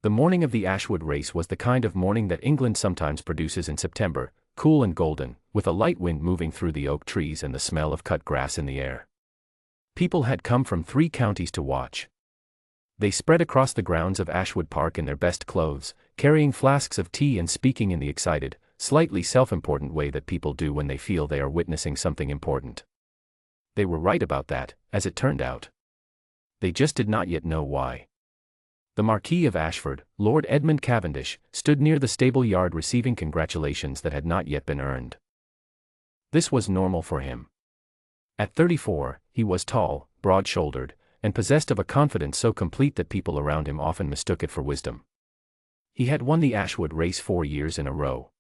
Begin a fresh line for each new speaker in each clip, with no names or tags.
The morning of the Ashwood race was the kind of morning that England sometimes produces in September, cool and golden, with a light wind moving through the oak trees and the smell of cut grass in the air. People had come from 3 counties to watch. They spread across the grounds of Ashwood Park in their best clothes, carrying flasks of tea and speaking in the excited, slightly self-important way that people do when they feel they are witnessing something important. They were right about that, as it turned out. They just did not yet know why. The Marquis of Ashford, Lord Edmund Cavendish, stood near the stable yard receiving congratulations that had not yet been earned. This was normal for him. At 34, he was tall, broad-shouldered, and possessed of a confidence so complete that people around him often mistook it for wisdom. He had won the Ashwood race 4 years in a row.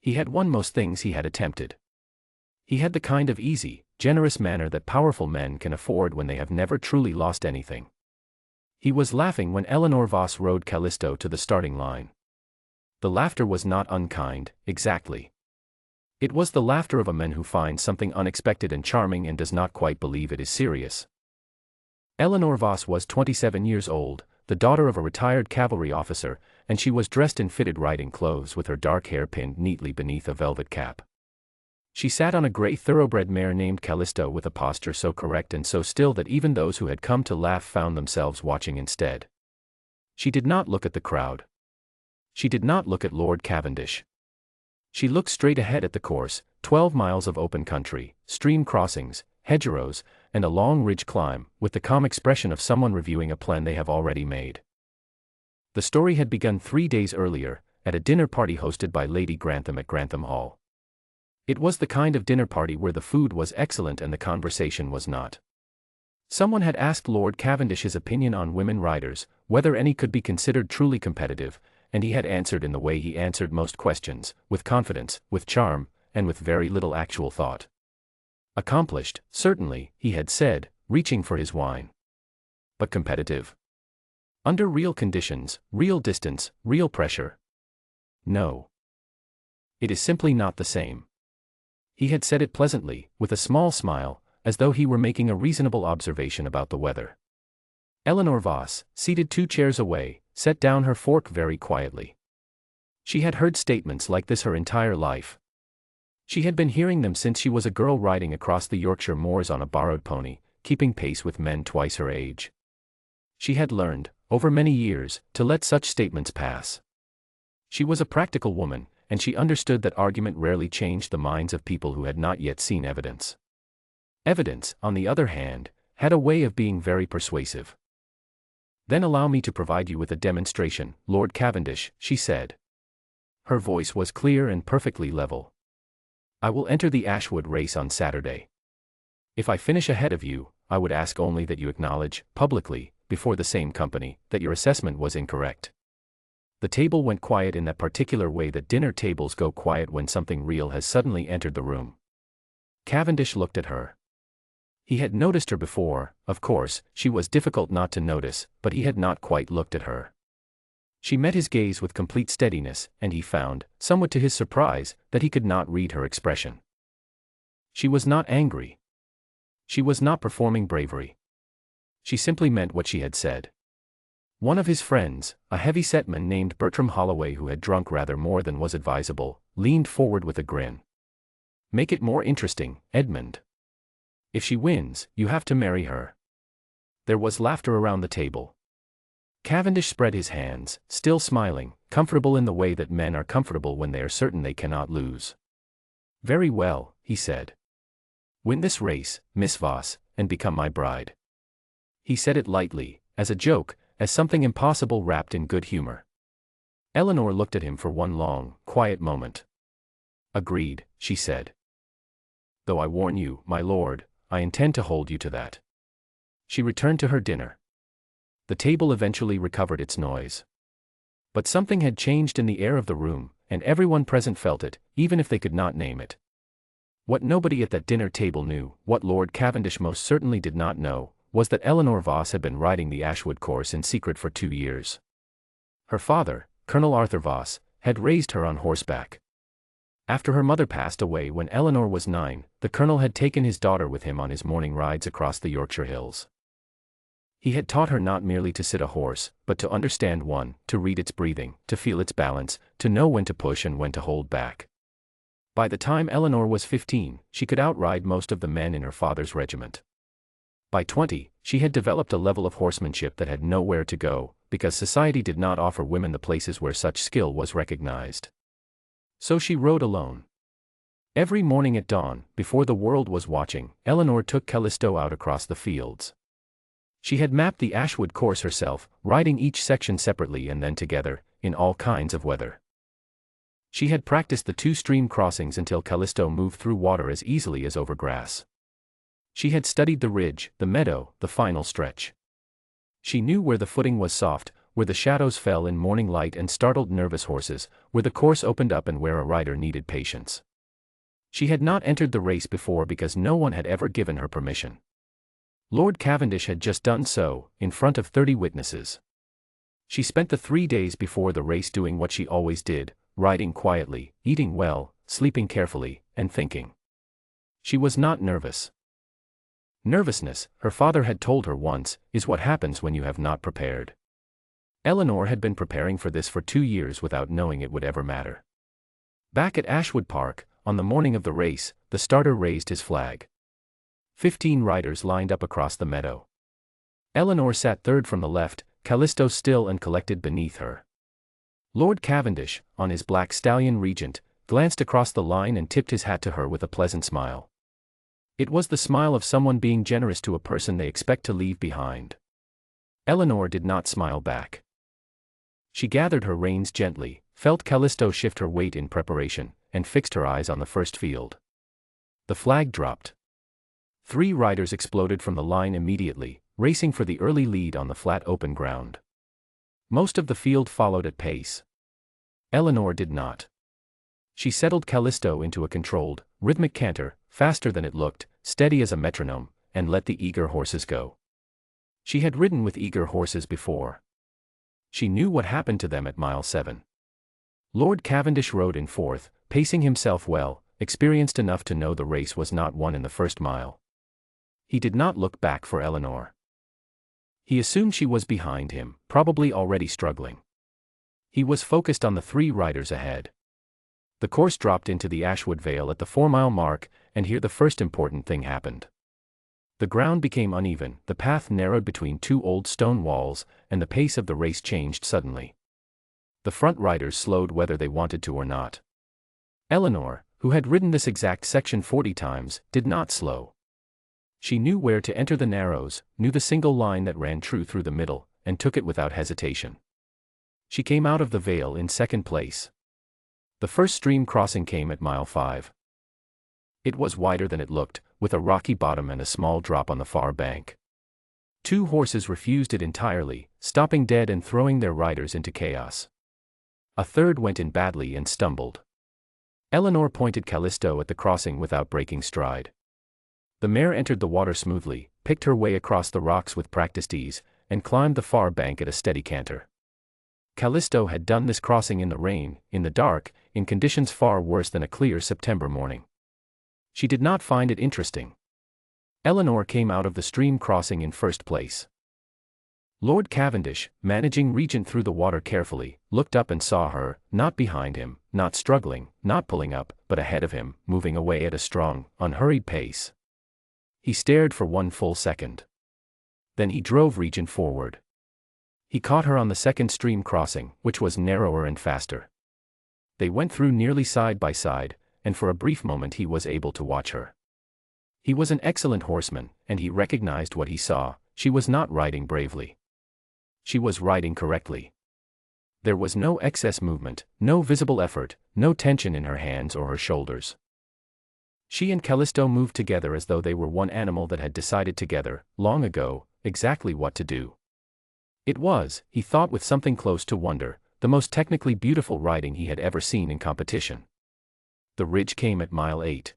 He had won most things he had attempted. He had the kind of easy, generous manner that powerful men can afford when they have never truly lost anything. He was laughing when Eleanor Voss rode Callisto to the starting line. The laughter was not unkind, exactly. It was the laughter of a man who finds something unexpected and charming and does not quite believe it is serious. Eleanor Voss was 27 years old, the daughter of a retired cavalry officer, and she was dressed in fitted riding clothes with her dark hair pinned neatly beneath a velvet cap. She sat on a grey thoroughbred mare named Callisto with a posture so correct and so still that even those who had come to laugh found themselves watching instead. She did not look at the crowd. She did not look at Lord Cavendish. She looked straight ahead at the course, 12 miles of open country, stream crossings, hedgerows, and a long ridge climb, with the calm expression of someone reviewing a plan they have already made. The story had begun 3 days earlier, at a dinner party hosted by Lady Grantham at Grantham Hall. It was the kind of dinner party where the food was excellent and the conversation was not. Someone had asked Lord Cavendish his opinion on women riders, whether any could be considered truly competitive, and he had answered in the way he answered most questions, with confidence, with charm, and with very little actual thought. Accomplished, certainly, he had said, reaching for his wine. But competitive? Under real conditions, real distance, real pressure? No. It is simply not the same. He had said it pleasantly, with a small smile, as though he were making a reasonable observation about the weather. Eleanor Voss, seated 2 chairs away, set down her fork very quietly. She had heard statements like this her entire life. She had been hearing them since she was a girl riding across the Yorkshire moors on a borrowed pony, keeping pace with men twice her age. She had learned, over many years, to let such statements pass. She was a practical woman, and she understood that argument rarely changed the minds of people who had not yet seen evidence. Evidence, on the other hand, had a way of being very persuasive. "Then allow me to provide you with a demonstration, Lord Cavendish," she said. Her voice was clear and perfectly level. "I will enter the Ashwood race on Saturday. If I finish ahead of you, I would ask only that you acknowledge, publicly, before the same company, that your assessment was incorrect." The table went quiet in that particular way that dinner tables go quiet when something real has suddenly entered the room. Cavendish looked at her. He had noticed her before, of course, she was difficult not to notice, but he had not quite looked at her. She met his gaze with complete steadiness, and he found, somewhat to his surprise, that he could not read her expression. She was not angry. She was not performing bravery. She simply meant what she had said. One of his friends, a heavy-set man named Bertram Holloway who had drunk rather more than was advisable, leaned forward with a grin. "Make it more interesting, Edmund. If she wins, you have to marry her." There was laughter around the table. Cavendish spread his hands, still smiling, comfortable in the way that men are comfortable when they are certain they cannot lose. "Very well," he said. "Win this race, Miss Voss, and become my bride." He said it lightly, as a joke, as something impossible wrapped in good humor. Eleanor looked at him for one long, quiet moment. "Agreed," she said. "Though I warn you, my lord, I intend to hold you to that." She returned to her dinner. The table eventually recovered its noise. But something had changed in the air of the room, and everyone present felt it, even if they could not name it. What nobody at that dinner table knew, what Lord Cavendish most certainly did not know, was that Eleanor Voss had been riding the Ashwood course in secret for 2 years. Her father, Colonel Arthur Voss, had raised her on horseback. After her mother passed away when Eleanor was 9, the colonel had taken his daughter with him on his morning rides across the Yorkshire hills. He had taught her not merely to sit a horse, but to understand one, to read its breathing, to feel its balance, to know when to push and when to hold back. By the time Eleanor was 15, she could outride most of the men in her father's regiment. By 20, she had developed a level of horsemanship that had nowhere to go, because society did not offer women the places where such skill was recognized. So she rode alone. Every morning at dawn, before the world was watching, Eleanor took Callisto out across the fields. She had mapped the Ashwood course herself, riding each section separately and then together, in all kinds of weather. She had practiced the 2 stream crossings until Callisto moved through water as easily as over grass. She had studied the ridge, the meadow, the final stretch. She knew where the footing was soft, where the shadows fell in morning light and startled nervous horses, where the course opened up and where a rider needed patience. She had not entered the race before because no one had ever given her permission. Lord Cavendish had just done so, in front of 30 witnesses. She spent the 3 days before the race doing what she always did, riding quietly, eating well, sleeping carefully, and thinking. She was not nervous. Nervousness, her father had told her once, is what happens when you have not prepared. Eleanor had been preparing for this for 2 years without knowing it would ever matter. Back at Ashwood Park, on the morning of the race, the starter raised his flag. 15 riders lined up across the meadow. Eleanor sat third from the left, Callisto still and collected beneath her. Lord Cavendish, on his black stallion Regent, glanced across the line and tipped his hat to her with a pleasant smile. It was the smile of someone being generous to a person they expect to leave behind. Eleanor did not smile back. She gathered her reins gently, felt Callisto shift her weight in preparation, and fixed her eyes on the first field. The flag dropped. 3 riders exploded from the line immediately, racing for the early lead on the flat open ground. Most of the field followed at pace. Eleanor did not. She settled Callisto into a controlled, rhythmic canter, faster than it looked, steady as a metronome, and let the eager horses go. She had ridden with eager horses before. She knew what happened to them at mile 7. Lord Cavendish rode in 4th, pacing himself well, experienced enough to know the race was not won in the first mile. He did not look back for Eleanor. He assumed she was behind him, probably already struggling. He was focused on the 3 riders ahead. The course dropped into the Ashwood Vale at the 4-mile mark, and here the first important thing happened. The ground became uneven, the path narrowed between 2 old stone walls, and the pace of the race changed suddenly. The front riders slowed whether they wanted to or not. Eleanor, who had ridden this exact section 40 times, did not slow. She knew where to enter the narrows, knew the single line that ran true through the middle, and took it without hesitation. She came out of the Vale in 2nd place. The first stream crossing came at mile 5. It was wider than it looked, with a rocky bottom and a small drop on the far bank. 2 horses refused it entirely, stopping dead and throwing their riders into chaos. A third went in badly and stumbled. Eleanor pointed Callisto at the crossing without breaking stride. The mare entered the water smoothly, picked her way across the rocks with practiced ease, and climbed the far bank at a steady canter. Callisto had done this crossing in the rain, in the dark, in conditions far worse than a clear September morning. She did not find it interesting. Eleanor came out of the stream crossing in 1st place. Lord Cavendish, managing Regent through the water carefully, looked up and saw her, not behind him, not struggling, not pulling up, but ahead of him, moving away at a strong, unhurried pace. He stared for 1 full second. Then he drove Regent forward. He caught her on the 2nd stream crossing, which was narrower and faster. They went through nearly side by side, and for a brief moment he was able to watch her. He was an excellent horseman, and he recognized what he saw. She was not riding bravely. She was riding correctly. There was no excess movement, no visible effort, no tension in her hands or her shoulders. She and Callisto moved together as though they were one animal that had decided together, long ago, exactly what to do. It was, he thought with something close to wonder, the most technically beautiful riding he had ever seen in competition. The ridge came at mile 8.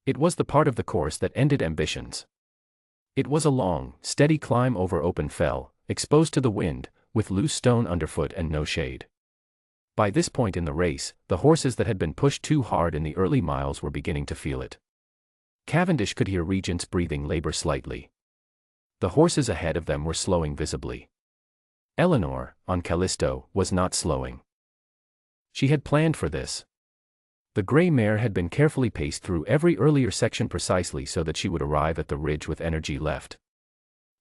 It was the part of the course that ended ambitions. It was a long, steady climb over open fell, exposed to the wind, with loose stone underfoot and no shade. By this point in the race, the horses that had been pushed too hard in the early miles were beginning to feel it. Cavendish could hear Regent's breathing labor slightly. The horses ahead of them were slowing visibly. Eleanor, on Callisto, was not slowing. She had planned for this. The gray mare had been carefully paced through every earlier section precisely so that she would arrive at the ridge with energy left.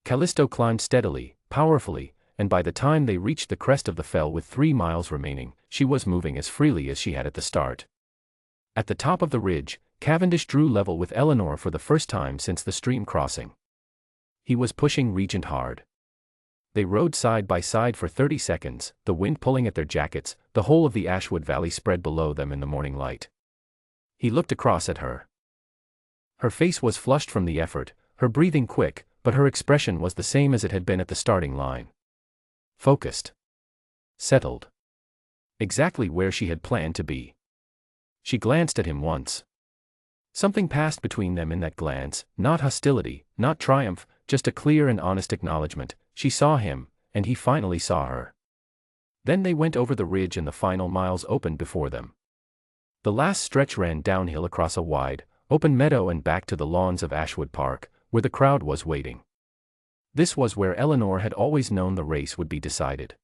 Callisto climbed steadily, powerfully, and by the time they reached the crest of the fell with 3 miles remaining, she was moving as freely as she had at the start. At the top of the ridge, Cavendish drew level with Eleanor for the first time since the stream crossing. He was pushing Regent hard. They rode side by side for 30 seconds, the wind pulling at their jackets, the whole of the Ashwood Valley spread below them in the morning light. He looked across at her. Her face was flushed from the effort, her breathing quick, but her expression was the same as it had been at the starting line. Focused. Settled. Exactly where she had planned to be. She glanced at him once. Something passed between them in that glance, not hostility, not triumph, just a clear and honest acknowledgement. She saw him, and he finally saw her. Then they went over the ridge and the final miles opened before them. The last stretch ran downhill across a wide, open meadow and back to the lawns of Ashwood Park, where the crowd was waiting. This was where Eleanor had always known the race would be decided.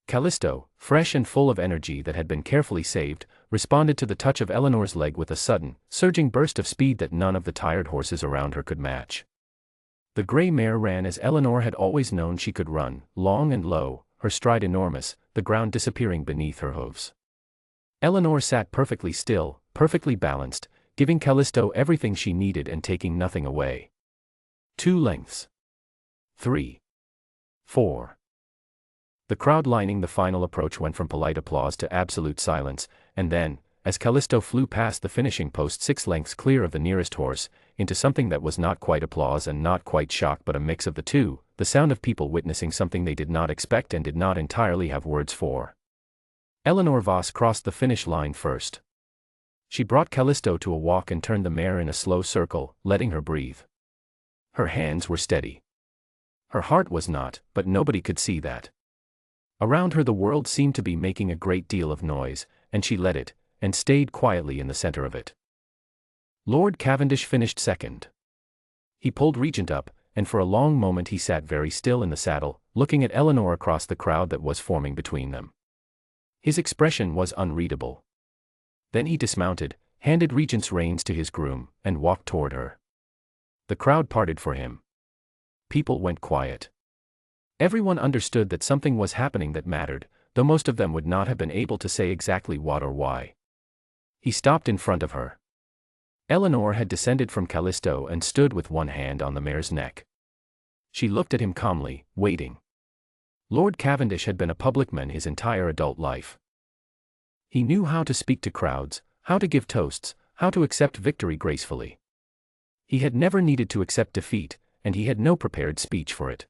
Callisto, fresh and full of energy that had been carefully saved, responded to the touch of Eleanor's leg with a sudden, surging burst of speed that none of the tired horses around her could match. The gray mare ran as Eleanor had always known she could run, long and low, her stride enormous, the ground disappearing beneath her hooves. Eleanor sat perfectly still, perfectly balanced, giving Callisto everything she needed and taking nothing away. 2 lengths. 3. 4. The crowd lining the final approach went from polite applause to absolute silence, and then, as Callisto flew past the finishing post 6 lengths clear of the nearest horse, into something that was not quite applause and not quite shock but a mix of the two, the sound of people witnessing something they did not expect and did not entirely have words for. Eleanor Voss crossed the finish line first. She brought Callisto to a walk and turned the mare in a slow circle, letting her breathe. Her hands were steady. Her heart was not, but nobody could see that. Around her the world seemed to be making a great deal of noise, and she let it, and stayed quietly in the center of it. Lord Cavendish finished second. He pulled Regent up, and for a long moment he sat very still in the saddle, looking at Eleanor across the crowd that was forming between them. His expression was unreadable. Then he dismounted, handed Regent's reins to his groom, and walked toward her. The crowd parted for him. People went quiet. Everyone understood that something was happening that mattered, though most of them would not have been able to say exactly what or why. He stopped in front of her. Eleanor had descended from Callisto and stood with one hand on the mare's neck. She looked at him calmly, waiting. Lord Cavendish had been a public man his entire adult life. He knew how to speak to crowds, how to give toasts, how to accept victory gracefully. He had never needed to accept defeat, and he had no prepared speech for it.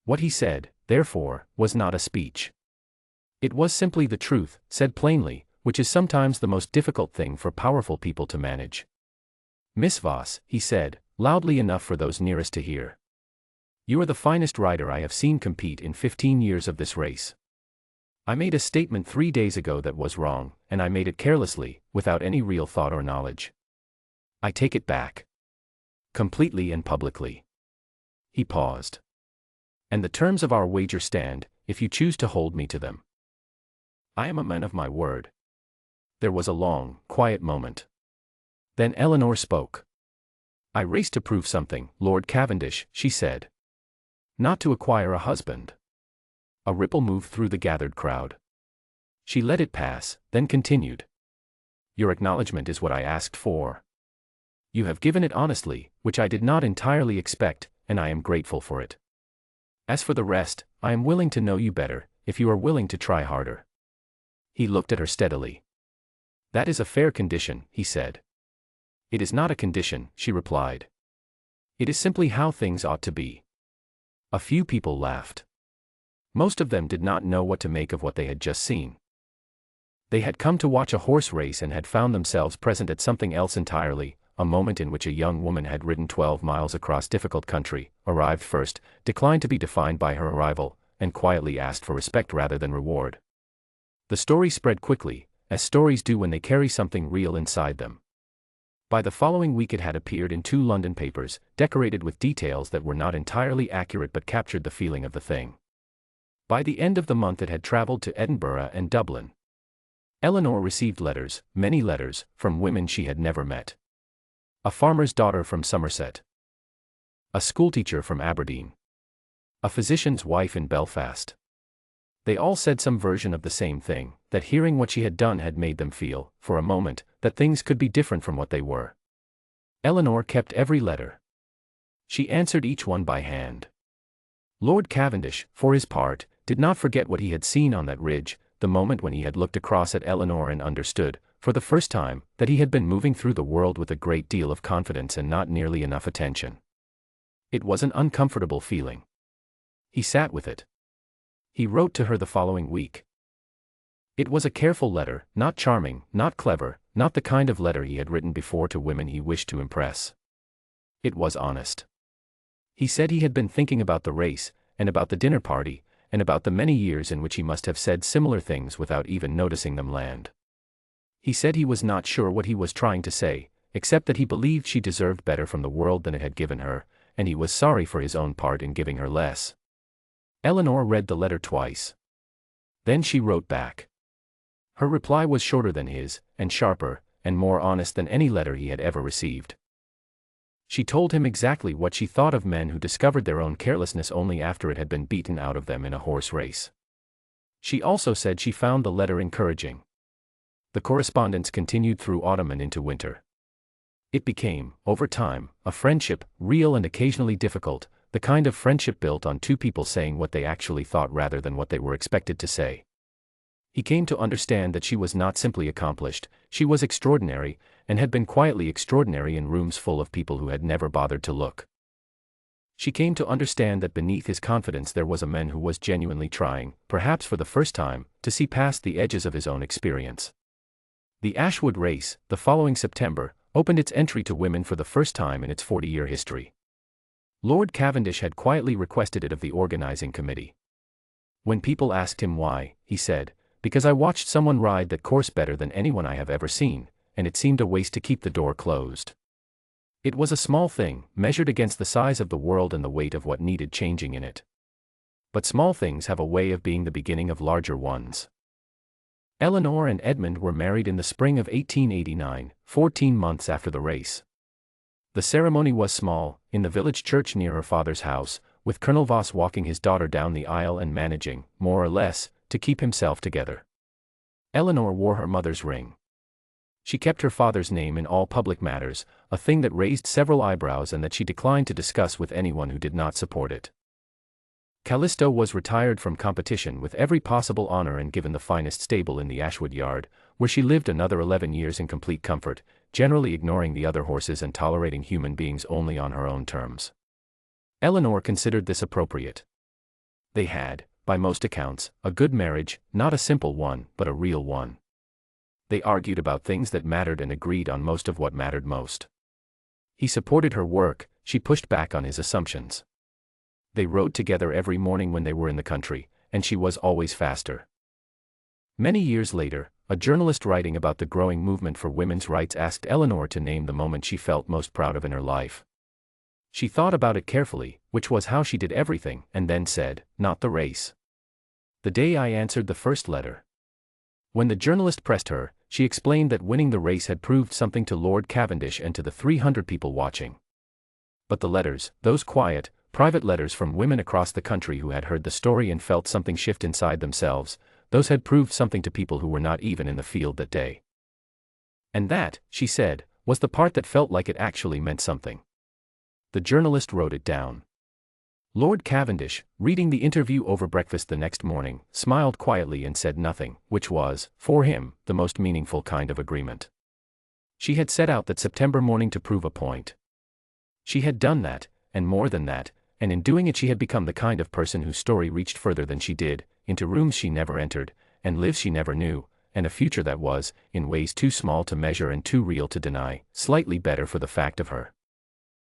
What he said, therefore, was not a speech. It was simply the truth, said plainly, which is sometimes the most difficult thing for powerful people to manage. Miss Voss, he said, loudly enough for those nearest to hear. You are the finest rider I have seen compete in 15 years of this race. I made a statement 3 days ago that was wrong, and I made it carelessly, without any real thought or knowledge. I take it back. Completely and publicly. He paused. And the terms of our wager stand, if you choose to hold me to them. I am a man of my word. There was a long, quiet moment. Then Eleanor spoke. I raced to prove something, Lord Cavendish, she said. Not to acquire a husband. A ripple moved through the gathered crowd. She let it pass, then continued. Your acknowledgement is what I asked for. You have given it honestly, which I did not entirely expect, and I am grateful for it. As for the rest, I am willing to know you better, if you are willing to try harder. He looked at her steadily. That is a fair condition, he said. It is not a condition, she replied. It is simply how things ought to be. A few people laughed. Most of them did not know what to make of what they had just seen. They had come to watch a horse race and had found themselves present at something else entirely, a moment in which a young woman had ridden 12 miles across difficult country, arrived first, declined to be defined by her arrival, and quietly asked for respect rather than reward. The story spread quickly, as stories do when they carry something real inside them. By the following week it had appeared in 2 London papers, decorated with details that were not entirely accurate but captured the feeling of the thing. By the end of the month it had travelled to Edinburgh and Dublin. Eleanor received letters, many letters, from women she had never met. A farmer's daughter from Somerset. A schoolteacher from Aberdeen. A physician's wife in Belfast. They all said some version of the same thing, that hearing what she had done had made them feel, for a moment, that things could be different from what they were. Eleanor kept every letter. She answered each one by hand. Lord Cavendish, for his part, did not forget what he had seen on that ridge, the moment when he had looked across at Eleanor and understood, for the first time, that he had been moving through the world with a great deal of confidence and not nearly enough attention. It was an uncomfortable feeling. He sat with it. He wrote to her the following week. It was a careful letter, not charming, not clever, not the kind of letter he had written before to women he wished to impress. It was honest. He said he had been thinking about the race, and about the dinner party, and about the many years in which he must have said similar things without even noticing them land. He said he was not sure what he was trying to say, except that he believed she deserved better from the world than it had given her, and he was sorry for his own part in giving her less. Eleanor read the letter twice. Then she wrote back. Her reply was shorter than his, and sharper, and more honest than any letter he had ever received. She told him exactly what she thought of men who discovered their own carelessness only after it had been beaten out of them in a horse race. She also said she found the letter encouraging. The correspondence continued through autumn and into winter. It became, over time, a friendship, real and occasionally difficult, the kind of friendship built on 2 people saying what they actually thought rather than what they were expected to say. He came to understand that she was not simply accomplished, she was extraordinary, and had been quietly extraordinary in rooms full of people who had never bothered to look. She came to understand that beneath his confidence there was a man who was genuinely trying, perhaps for the first time, to see past the edges of his own experience. The Ashwood race, the following September, opened its entry to women for the first time in its 40-year history. Lord Cavendish had quietly requested it of the organizing committee. When people asked him why, he said, "Because I watched someone ride that course better than anyone I have ever seen, and it seemed a waste to keep the door closed." It was a small thing, measured against the size of the world and the weight of what needed changing in it. But small things have a way of being the beginning of larger ones. Eleanor and Edmund were married in the spring of 1889, 14 months after the race. The ceremony was small, in the village church near her father's house, with Colonel Voss walking his daughter down the aisle and managing, more or less, to keep himself together. Eleanor wore her mother's ring. She kept her father's name in all public matters, a thing that raised several eyebrows and that she declined to discuss with anyone who did not support it. Callisto was retired from competition with every possible honor and given the finest stable in the Ashwood yard, where she lived another 11 years in complete comfort, generally ignoring the other horses and tolerating human beings only on her own terms. Eleanor considered this appropriate. They had, by most accounts, a good marriage, not a simple one, but a real one. They argued about things that mattered and agreed on most of what mattered most. He supported her work, she pushed back on his assumptions. They rode together every morning when they were in the country, and she was always faster. Many years later, a journalist writing about the growing movement for women's rights asked Eleanor to name the moment she felt most proud of in her life. She thought about it carefully, which was how she did everything, and then said, "Not the race. The day I answered the first letter." When the journalist pressed her, she explained that winning the race had proved something to Lord Cavendish and to the 300 people watching. But the letters, those quiet, private letters from women across the country who had heard the story and felt something shift inside themselves, those had proved something to people who were not even in the field that day. And that, she said, was the part that felt like it actually meant something. The journalist wrote it down. Lord Cavendish, reading the interview over breakfast the next morning, smiled quietly and said nothing, which was, for him, the most meaningful kind of agreement. She had set out that September morning to prove a point. She had done that, and more than that, and in doing it she had become the kind of person whose story reached further than she did, into rooms she never entered, and lives she never knew, and a future that was, in ways too small to measure and too real to deny, slightly better for the fact of her.